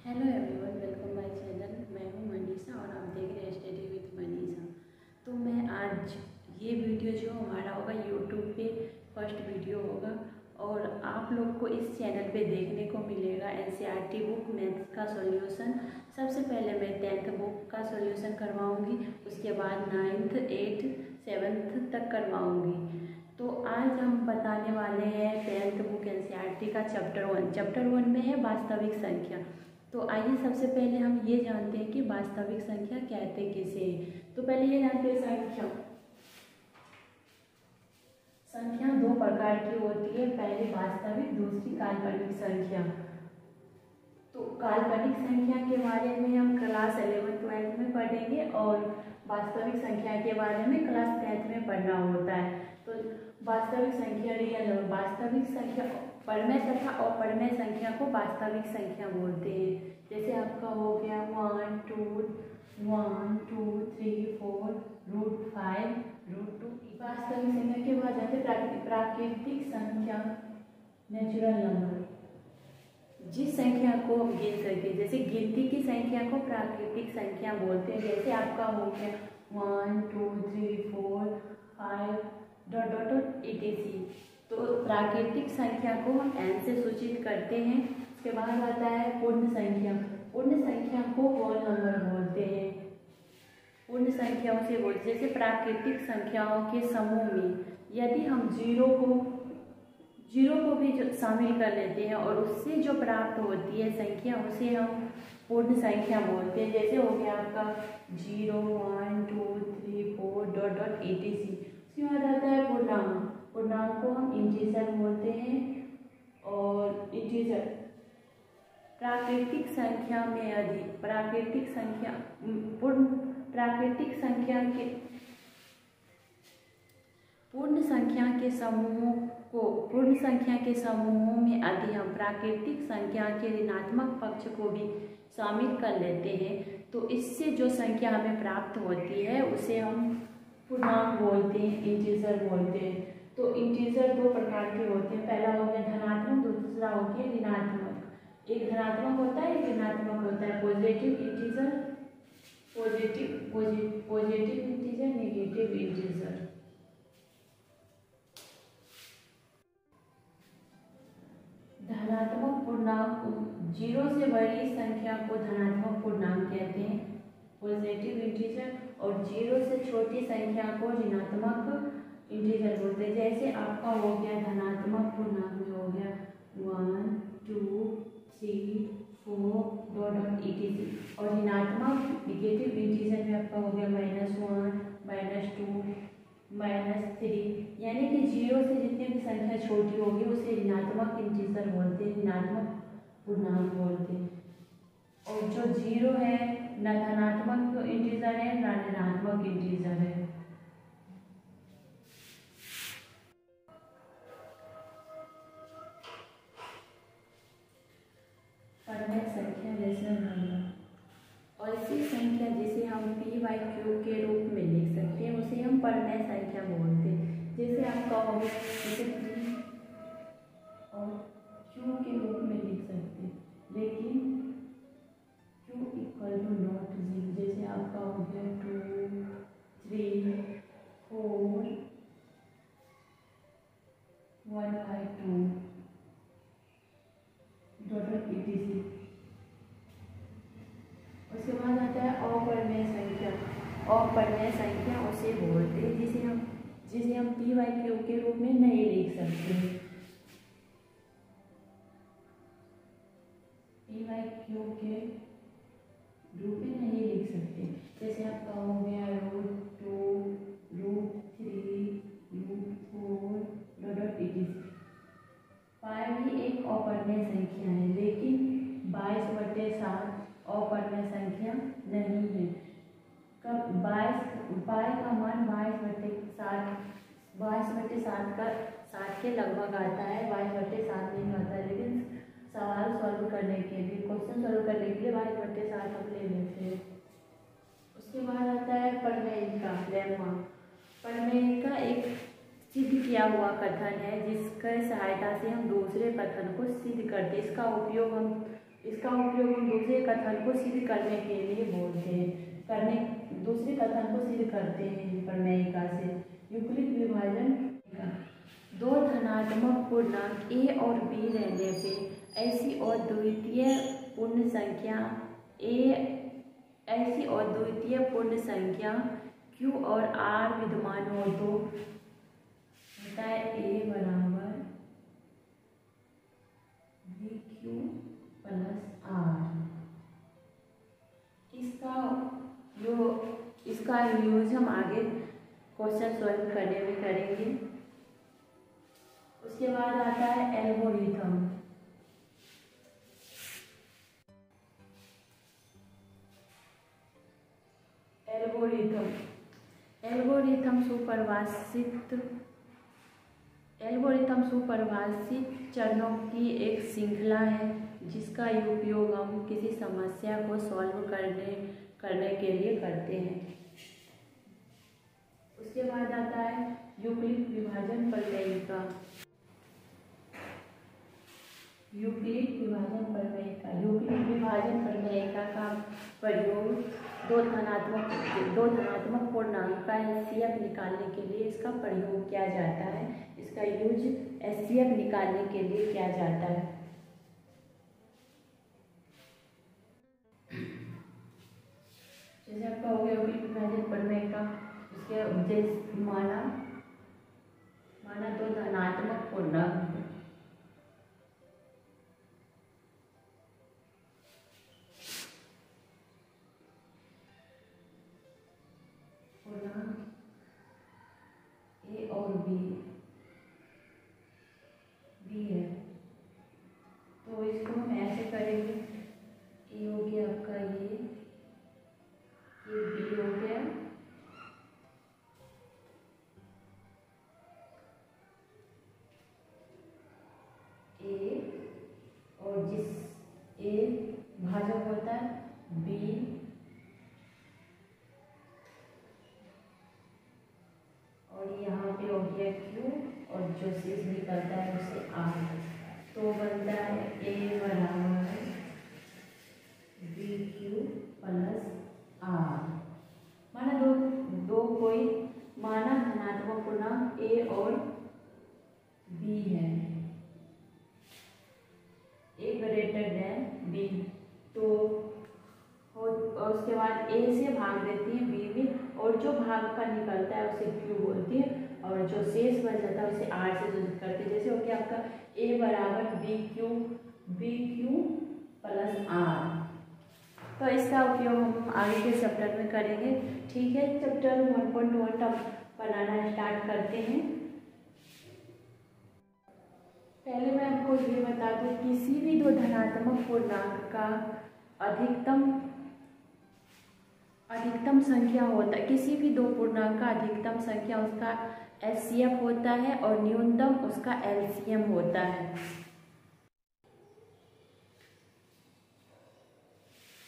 Hello everyone, welcome my channel. मैं हूं मनीषा और आप देख रहे हैं स्टडी विद मनीषा। तो मैं आज ये वीडियो जो हमारा होगा यूट्यूब पे फर्स्ट वीडियो होगा और आप लोग को इस चैनल पे देखने को मिलेगा एनसीईआरटी बुक मैथ्स का सॉल्यूशन। सबसे पहले मैं 10th बुक का सॉल्यूशन करवाऊंगी, उसके बाद 9th 8th 7th तक करवाऊंगी। तो आज हम बताने वाले हैं 10th बुक एनसीईआरटी का चैप्टर 1 में है वास्तविक संख्या। तो आइए सबसे पहले हम ये जानते हैं कि वास्तविक संख्या कहते किसे। तो पहले ये जानते हैं संख्या दो प्रकार की होती है, पहली वास्तविक, दूसरी काल्पनिक संख्या। तो काल्पनिक संख्या के बारे में हम क्लास 11th-12th में पढ़ेंगे और वास्तविक संख्या के बारे में क्लास 10th में पढ़ना होता है। तो वास्तविक संख्या रियल, वास्तविक संख्या परमेय तथा अपरमेय संख्या को वास्तविक संख्या बोलते हैं। जैसे आपका हो गया 1 2 3 4 √5 √2। वास्तविक संख्या के बाद जाते प्राकृतिक संख्या, नेचुरल नंबर। जिस संख्या को हम गिन सके, जैसे गिनती की संख्या को प्राकृतिक संख्या बोलते हैं। जैसे आपका हो गया 1 2 3 4 5 etc। तो प्राकृतिक संख्या को हम n से सूचित करते हैं। उसके बाद आता है पूर्ण संख्या। पूर्ण संख्या को होल नंबर बोलते हैं। पूर्ण संख्याओं से बोलते, जैसे प्राकृतिक संख्याओं के समूह में यदि हम जीरो को भी शामिल कर लेते हैं और उससे जो प्राप्त होती है संख्या, उसे हम पूर्ण संख्या बोलते हैं। जैसे हो गया आपका 0 1 2 3 4 etc। उसके बाद आता है पूर्णांक। पूर्णांक को हम इंटीजर बोलते हैं और इंटीजर प्राकृतिक संख्या में अधिक प्राकृतिक संख्या पूर्ण संख्या के समूहों में यदि हम प्राकृतिक संख्या के ऋणात्मक पक्ष को भी शामिल कर लेते हैं तो इससे जो संख्या हमें प्राप्त होती है उसे हम पूर्णांक बोलते हैं, इंटीजर बोलते हैं। तो इंटीजर दो प्रकार के होते हैं, पहला हो गया धनात्मक, दूसरा हो गया ऋणात्मक। एक धनात्मक होता है, एक ऋणात्मक होता है। Positive integer, negative integer. धनात्मक पूर्णांक, 0 से बड़ी संख्या को धनात्मक पूर्णांक कहते हैं, पॉजिटिव इंटीजर, और 0 से छोटी संख्या को ऋणात्मक इंटीजर बोलते हैं। जैसे आपका हो गया धनात्मक पूर्णांक में हो गया 1 2 3 4 etc। और ऋणात्मक नेगेटिव इंटीजर में आपका हो गया -1 -2 -3। यानी कि 0 से जितनी भी संख्या छोटी होगी उसे ऋणात्मक इंटीजर बोलते हैं, ऋणात्मक पूर्णांक बोलते हैं। और जो 0 है न धनात्मक इंटीजर है न ऋणात्मक इंटीजर है। परमेय संख्या, रेशनल नंबर। और इसी संख्या जिसे हम p/q के रूप में लिख सकते हैं उसे हम परमेय संख्या बोलते हैं। जैसे आपका हो गया जैसे p और q के रूप में लिख सकते हैं, लेकिन q = नॉट 0। जैसे आपका हो गया 2 3 4 1/2 etc। उसके बाद आता है अपरमेय संख्या। अपरमेय संख्या उसे बोलते हैं जिसे हम p/q के रूप में नहीं लिख सकते। p/q के रूप में नहीं लिख सकते। जैसे आपका हो गया √2 √3 √4 etc। पाई भी एक अपरमेय संख्या है, लेकिन 22/7 अपरमेय संख्या नहीं है। कब पाई का मान 22/7 के लगभग आता है, 22/7 नहीं आता है। लेकिन सवाल सॉल्व करने के लिए, क्वेश्चन सॉल्व करने के लिए 22/7 हम ले लेते हैं। उसके बाद आता है प्रमेयिका, लेम्मा। प्रमेयिका एक सिद्ध किया हुआ कथन है जिसकी सहायता से हम दूसरे कथन को सिद्ध करते हैं। इसका उपयोग हम इसका उपयोग हम दूसरे कथन को सिद्ध करने के लिए बोलते हैं, दूसरे कथन को सिद्ध करते हैं प्रमेयिका से। यूक्लिड विभाजन का दो धनात्मक पूर्णांक ए और बी रहने पे ऐसी अद्वितीय पूर्ण संख्या क्यू और आर विद्यमान हो तो होता है ए बराबर बी क्यू प्लस आर। इसका यूज हम आगे क्वेश्चन सॉल्व करने में करेंगे। उसके बाद आता है एल्गोरिथम। एल्गोरिथम सुपरिभाषित चरणों की एक श्रृंखला है जिसका उपयोग हम किसी समस्या को सॉल्व करने के लिए करते हैं। उसके बाद आता है यूक्लिड विभाजन प्रमेयिका। यूक्लिड विभाजन प्रमेयिका का प्रयोग दो धनात्मक पूर्णांक का एचसीएफ निकालने के लिए इसका प्रयोग किया जाता है। इसका यूज एचसीएफ निकालने के लिए किया जाता है। जैसे आपका हो गया यूक्लिड विभाजन प्रमेयिका, उसके उद्देश्य माना दो धनात्मक पूर्णांक ए और बी है, तो इसको हम ऐसे करेंगे। ए हो गया आपका ये बी हो गया, ए और जिस ए भाजक होता है बी और यहाँ पे हो गया क्यू और जो शेष निकलता है उसे आर, तो बनता है ए बराबर बी क्यू प्लस आर। माना धनात्मक पूर्णांक ए और बी है, ए ग्रेटर देन बी, तो और उसके बाद ए से भाग देती है बी में और जो भाग का निकलता है उसे क्यू बोलती है और जो शेष बच जाता है उसे आर से सूचित करते हैं। जैसे हो गया आपका ए बराबर बी क्यू प्लस आर। तो इसका उपयोग हम आगे के चैप्टर में करेंगे। ठीक है, चैप्टर 1.1 अब बनाना स्टार्ट करते हैं। पहले मैं आपको ये बता दूं, किसी भी दो धनात्मक पूर्णांक का अधिकतम संख्या होता है, किसी भी दो पूर्णांक का अधिकतम संख्या उसका एचसीएफ होता है और न्यूनतम उसका एलसीएम होता है।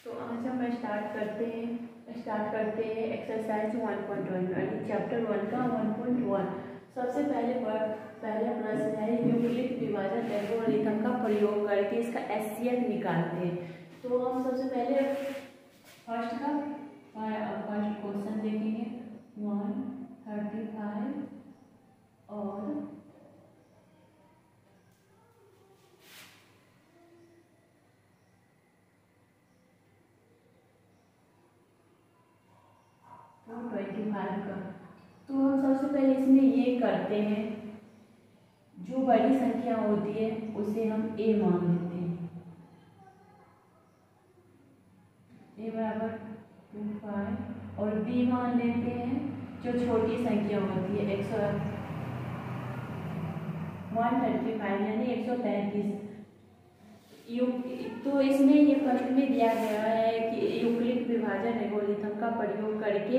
तो आज हम स्टार्ट करते हैं एक्सरसाइज 1.1 यानी चैप्टर 1 का 1.1। सबसे पहले प्रश्न है यूक्लिड विभाजन एल्गोरिथम का प्रयोग करके इसका एचसीएफ निकालते हैं। तो हम सबसे पहले फर्स्ट क्वेश्चन देखेंगे 135 और 225 का। तो हम सबसे पहले इसमें ये करते हैं, जो बड़ी संख्या होती है उसे हम ए मान लेते हैं। ए बराबर 25 और बी मान लेते हैं जो छोटी संख्या होती है 135 यानी 135। तो इसमें ये प्रश्न में दिया गया है कि यूक्लिड विभाजन एल्गोरिथम का प्रयोग करके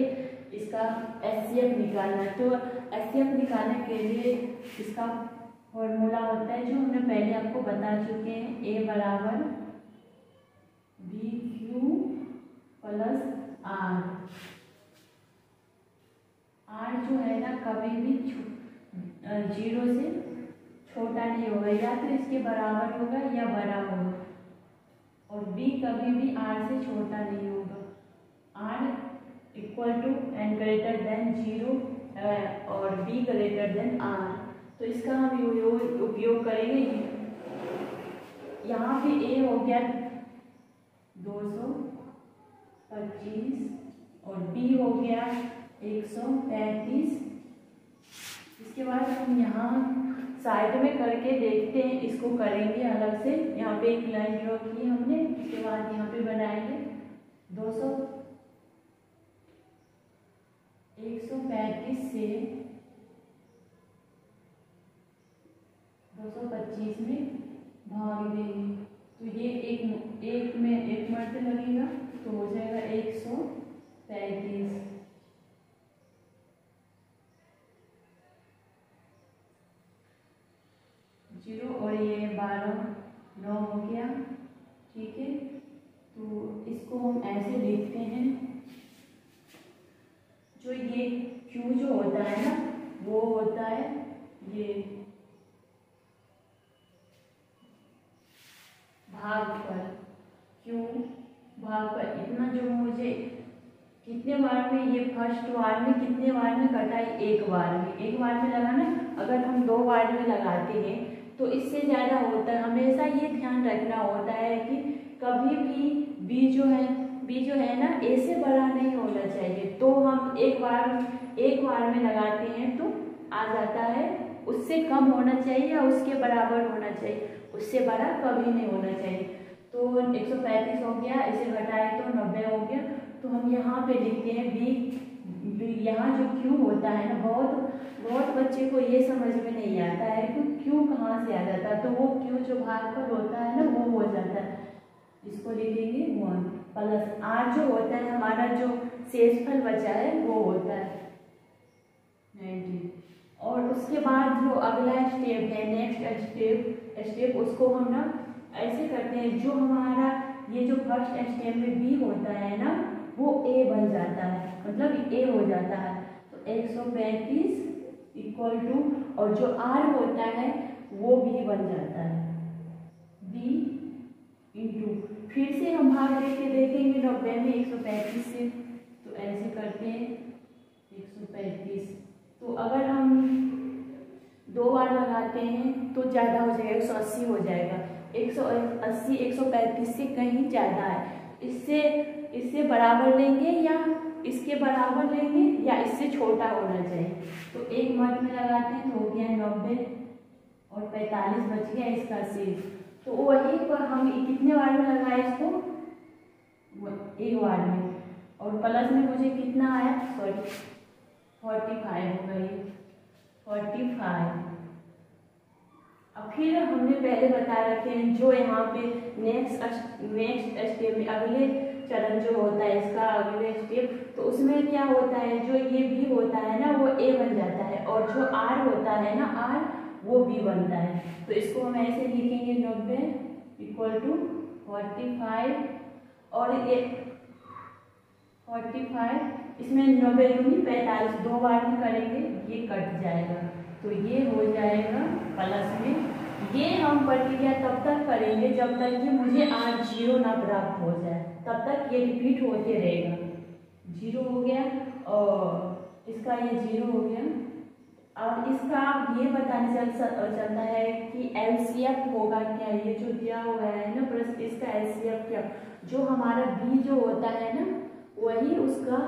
इसका एचसीएफ निकालना है। तो एचसीएफ निकालने के लिए इसका फॉर्मूला होता है जो हमने पहले आपको बता चुके हैं, ए बराबर B Q plus R. R जो है ना कभी भी 0 से छोटा नहीं होगा, या तो इसके बराबर होगा या बड़ा होगा। और b कभी भी r से छोटा नहीं होगा। r equal to and greater than 0 और b ग्रेटर देन r। तो इसका हम उपयोग करेंगे। यहाँ पे a हो गया 225 और b हो गया 135। इसके बाद हम यहाँ साइड में करके देखते हैं, इसको करेंगे अलग से। यहाँ पे एक लाइन ड्रॉ की हमने, इसके बाद यहाँ पे बनाएंगे 135 से 225 में भाग देंगे। तो ये एक में एक मर्ते लगेगा तो हो जाएगा 135। जीरो और ये 12 9 हो गया। ठीक है, तो इसको हम ऐसे लिखते हैं। जो ये Q जो होता है ना, वो होता है ये भागफल। Q भागफल इतना जो मुझे कितने बार में, ये फर्स्ट बार में कितने बार में कटा है? एक बार में। एक बार में लगाना। अगर हम 2 बार में लगाते हैं तो इससे ज़्यादा होता है। हमेशा ये ध्यान रखना होता है कि कभी भी b जो है ना a से बड़ा नहीं होना चाहिए। तो हम एक बार में लगाते हैं तो आ जाता है, उससे कम होना चाहिए या उसके बराबर होना चाहिए, उससे बड़ा कभी नहीं होना चाहिए। तो 135 हो गया, इसे घटाए तो 90 हो गया। तो हम यहाँ पे लिखते हैं b। यहाँ जो Q होता है ना, बहुत बच्चे को ये समझ में नहीं आता है कि Q कहाँ से आ जाता है। तो वो Q जो भागफल होता है ना, वो हो जाता है। इसको लिखेंगे 1 प्लस R जो होता है हमारा, जो शेषफल बचा है वो होता है 90। और उसके बाद जो अगला स्टेप है, नेक्स्ट स्टेप उसको हम ना ऐसे करते हैं। जो हमारा ये जो फर्स्ट स्टेप में b होता है ना, वो a बन जाता है, मतलब a हो जाता है। तो 135 इक्वल टू, और जो r होता है वो b बन जाता है, b इंटू, फिर से हम भाग लेके देखेंगे 90 में 135 से। तो ऐसे करते हैं 135। तो अगर हम 2 बार लगाते हैं तो ज़्यादा हो जाएगा, 180 हो जाएगा। 180 135 से कहीं ज़्यादा है। इससे बराबर लेंगे या इसके बराबर लेंगे या इससे छोटा होना चाहिए। तो एक मर्द में लगाते हैं तो हो गया 90 और 45 बच गया इसका शेष। तो वही पर हम कितने बार में लगाए इसको? एक बार में। और प्लस में मुझे कितना आया? सॉरी 45 हो गई, 45। अब फिर हमने पहले बता रखे हैं जो यहाँ पे नेक्स्ट स्टेप में अगले चरण जो होता है इसका अगले स्टेप, तो उसमें क्या होता है? जो ये b होता है ना, वो a बन जाता है, और जो r होता है ना, r वो b बनता है। तो इसको हम ऐसे लिखेंगे 90 इक्वल टू 45 और ये 45, इसमें 90 दूनी 45, 2 बार में करेंगे, ये कट जाएगा। तो ये हो जाएगा प्लस में। ये हम प्रक्रिया तब तक करेंगे जब तक कि मुझे r 0 ना प्राप्त हो जाए, तब तक ये रिपीट होते रहेगा। 0 हो गया और इसका ये 0 हो गया। अब इसका ये बताने चलता है कि LCF होगा क्या? ये जो दिया हुआ है ना प्रश्न, इसका LCF क्या? जो हमारा b जो होता है ना, वही उसका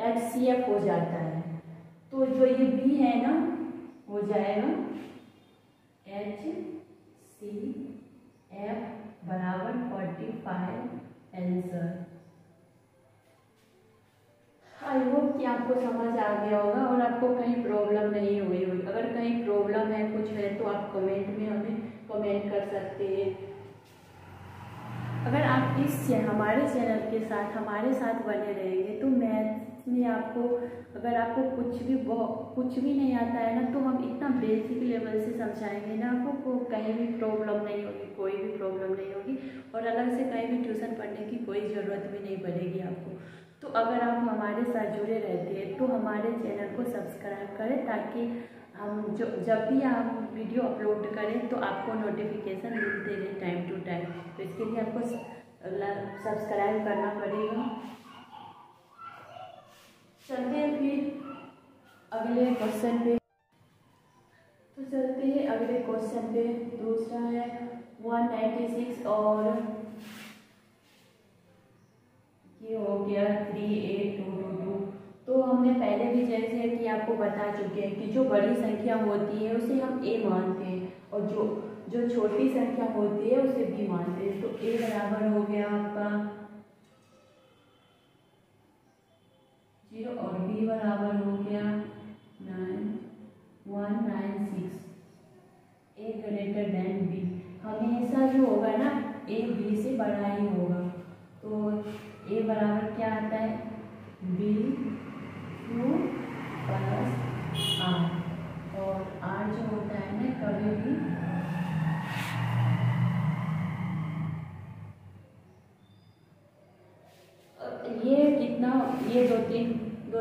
HCF हो जाता है। तो जो ये b है ना, हो जाएगा HCF बराबर 45 आंसर। आई होप कि आपको समझ आ गया होगा और आपको कहीं प्रॉब्लम नहीं हुई होगी। अगर कहीं प्रॉब्लम है, कुछ है, तो आप कमेंट में हमें कमेंट कर सकते हैं। अगर आप हमारे चैनल के साथ हमारे साथ बने रहेंगे तो मैथ्स में अगर आपको कुछ भी नहीं आता है ना, तो हम इतना बेसिक लेवल से समझाएंगे ना, आपको कहीं भी प्रॉब्लम नहीं होगी, कोई भी प्रॉब्लम नहीं होगी, और अलग से कहीं भी ट्यूशन पढ़ने की कोई ज़रूरत भी नहीं पड़ेगी आपको। तो अगर आप हमारे साथ जुड़े रहते हैं तो हमारे चैनल को सब्सक्राइब करें, ताकि हम जब भी हम वीडियो अपलोड करें तो आपको नोटिफिकेशन मिलते रहे टाइम टू टाइम। तो इसके लिए आपको सब्सक्राइब करना पड़ेगा। चलते हैं फिर अगले क्वेश्चन पे। तो चलते हैं अगले क्वेश्चन पे। दूसरा है 196 और ये हो गया 38222। तो हमने पहले भी जैसे कि आपको बता चुके हैं कि जो बड़ी संख्या होती है उसे हम ए मानते हैं और जो छोटी संख्या होती है उसे बी मानते हैं। तो ए बराबर हो गया आपका 0 और बी बराबर हो गया 196। ए ग्रेटर देन बी, हमेशा जो होगा ना ए बी से बड़ा ही होगा। तो ए बराबर क्या आता है बी क्यू प्लस आर, और आर जो होता है ना कभी भी ये कितना, ये दो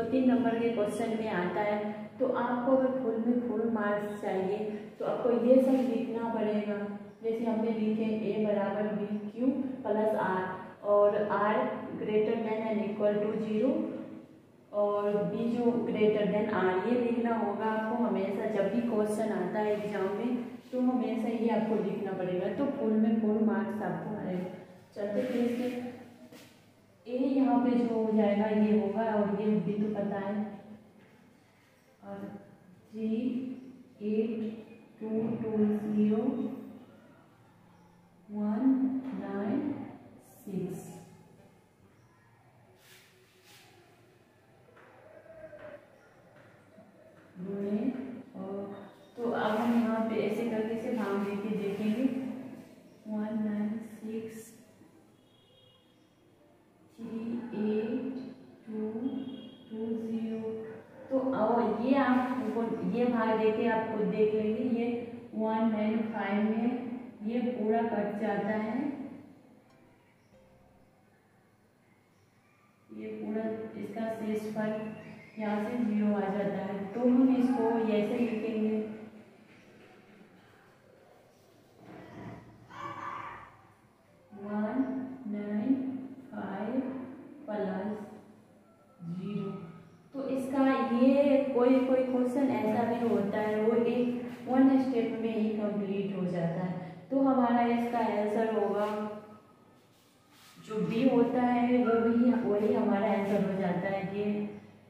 तीन नंबर के क्वेश्चन में आता है। तो आपको अगर फुल में फुल मार्क्स चाहिए तो आपको ये सब लिखना पड़ेगा। जैसे हमने लिखे ए बराबर बी क्यू प्लस आर और R greater than and equal to 0 और बी जो ग्रेटर देन आर, ये लिखना होगा आपको हमेशा। जब भी क्वेश्चन आता है एग्जाम में तो हमेशा ये आपको लिखना पड़ेगा, तो फुल में फुल मार्क्स आपको आएगा। चलते फिर इसके ए यहाँ पे जो हो जाएगा ये होगा, और ये भी तो पता है, और 38220196196। तो अब हम यहाँ पे ऐसे करके से भाग देके देखेंगे 1963820। तो अब ये आप ये भाग देके आप खुद देख लेंगे। ये 195 में ये पूरा कट जाता है, ये पूरा इसका शेषफल यहाँ से 0 आ जाता है। तो हम इसको ऐसे लिखेंगे 195 प्लस 0। तो इसका ये कोई क्वेश्चन ऐसा भी होता है वो एक वन स्टेप में ही कंप्लीट हो जाता है। तो हमारा इसका आंसर होगा जो बी होता है वो भी वही हमारा आंसर हो जाता है ये।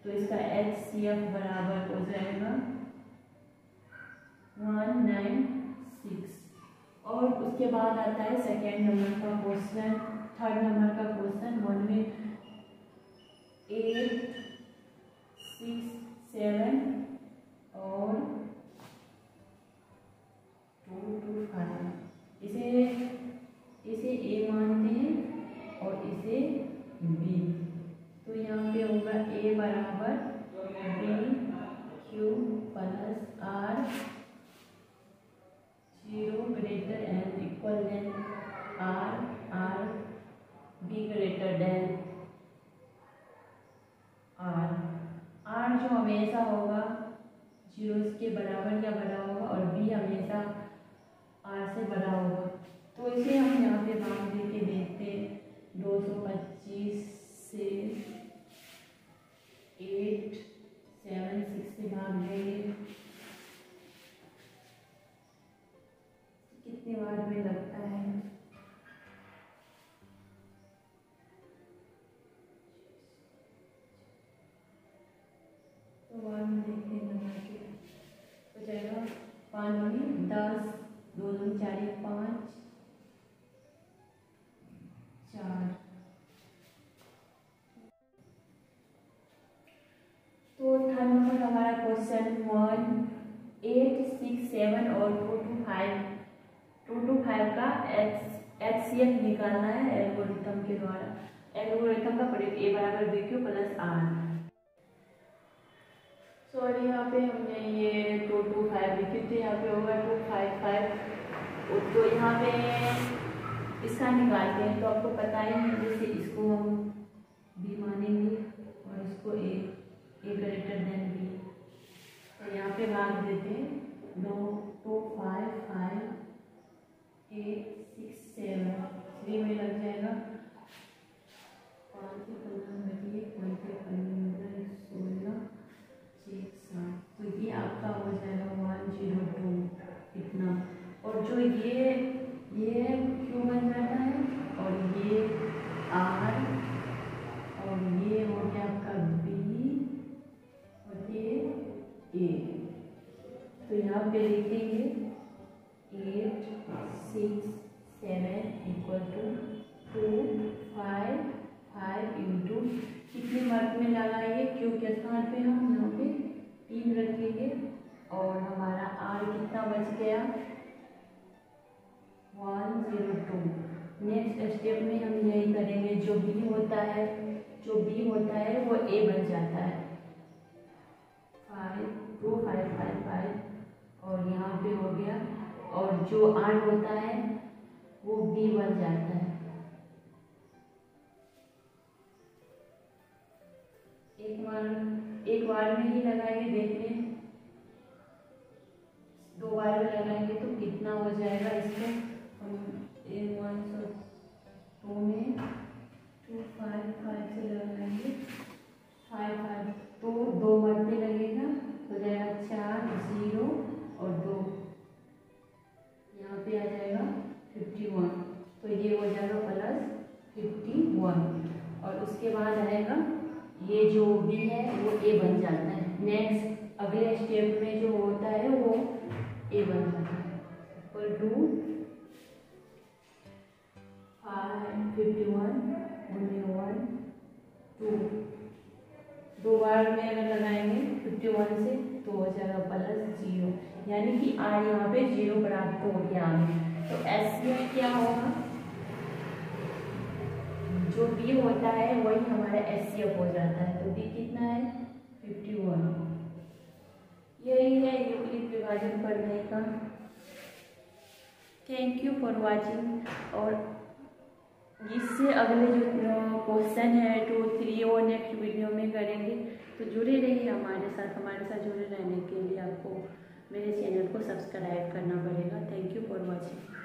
तो इसका HCF बराबर हो जाएगा 196। और उसके बाद आता है सेकेंड नंबर का क्वेश्चन, थर्ड नंबर का क्वेश्चन 11867 और 225। इसे ए मानते हैं और इसे बी। तो यहाँ पे होगा ए बराबर B Q plus R 0 greater and equal than R B greater than R जो हमेशा होगा 0 के बराबर या बड़ा होगा और बी हमेशा आर से बड़ा होगा। तो इसे हम यहाँ पे भाग देके देखते हैं 225 से 876 से भाग देंगे कितने बार में लगता है। तो बार में देखते हैं लगा के हो जाएगा 5 में 10 2 2 4 5 4। तो थर्ड नंबर हमारा क्वेश्चन 1867 और 225 का HCF निकालना है एल्गोरिथम के द्वारा। एल्गोरिथम का प्रयोग ए बराबर B Q plus R. Sorry यहाँ पे हमने ये 225 लिखी थी, यहाँ पे होगा 255। तो यहाँ पे इसका निकालते हैं। तो आपको पता ही है जैसे इसको हम बी मानेंगे और इसको ए ग्रेटर देन बी। तो यहाँ पे भाग देते हैं 2 2 5 5 8 6 7 3 में लग जाएगा जो ये क्यू बन जाता है, और ये आर, और ये हो गया आपका बी, और ये ए। तो यहाँ पे लिखेंगे 8 6 7 इक्वल टू 2 5 5 इंटू कितने मार्क में लगाएंगे, क्यू के स्थान पे हम यहाँ पे 3 रखेंगे, और हमारा आर कितना बच गया 102। नेक्स्ट स्टेप में हम यही करेंगे, जो बी होता है वो ए बन जाता है 5 2 5 5 5, और यहाँ पे हो गया, और जो आर होता है वो बी बन जाता है। एक बार में ही लगाएंगे, देख लें, 2 बार में लगाएंगे तो कितना हो जाएगा। इसको हम 102 में 2 5 5 से लगाएंगे 5 5, तो 2 मरते लगेगा, हो जाएगा 4 0 और 2, यहाँ पे आ जाएगा 51, तो ये हो जाएगा प्लस 51। और उसके बाद आएगा ये जो बी है वो ए बन जाता है। नेक्स्ट अगले स्टेप में जो होता है वो ए बन जाता है, इक्वल टू 51 1 2, 2 बार में अगर लगाएंगे 51 से तो हो जाएगा प्लस 0, यानी कि आर यहाँ पे 0 प्राप्त हो गया हमें। तो एचसीएफ क्या होगा, जो बी होता है वही हमारा एचसीएफ हो जाता है। तो बी कितना है 51। यही है यूक्लिड विभाजन पढ़ने का। Thank you for watching. और इससे अगले जो क्वेश्चन है 2 3 वो नेक्स्ट वीडियो में करेंगे, तो जुड़े रहिए हमारे साथ जुड़े रहने के लिए आपको मेरे चैनल को सब्सक्राइब करना पड़ेगा। Thank you for watching.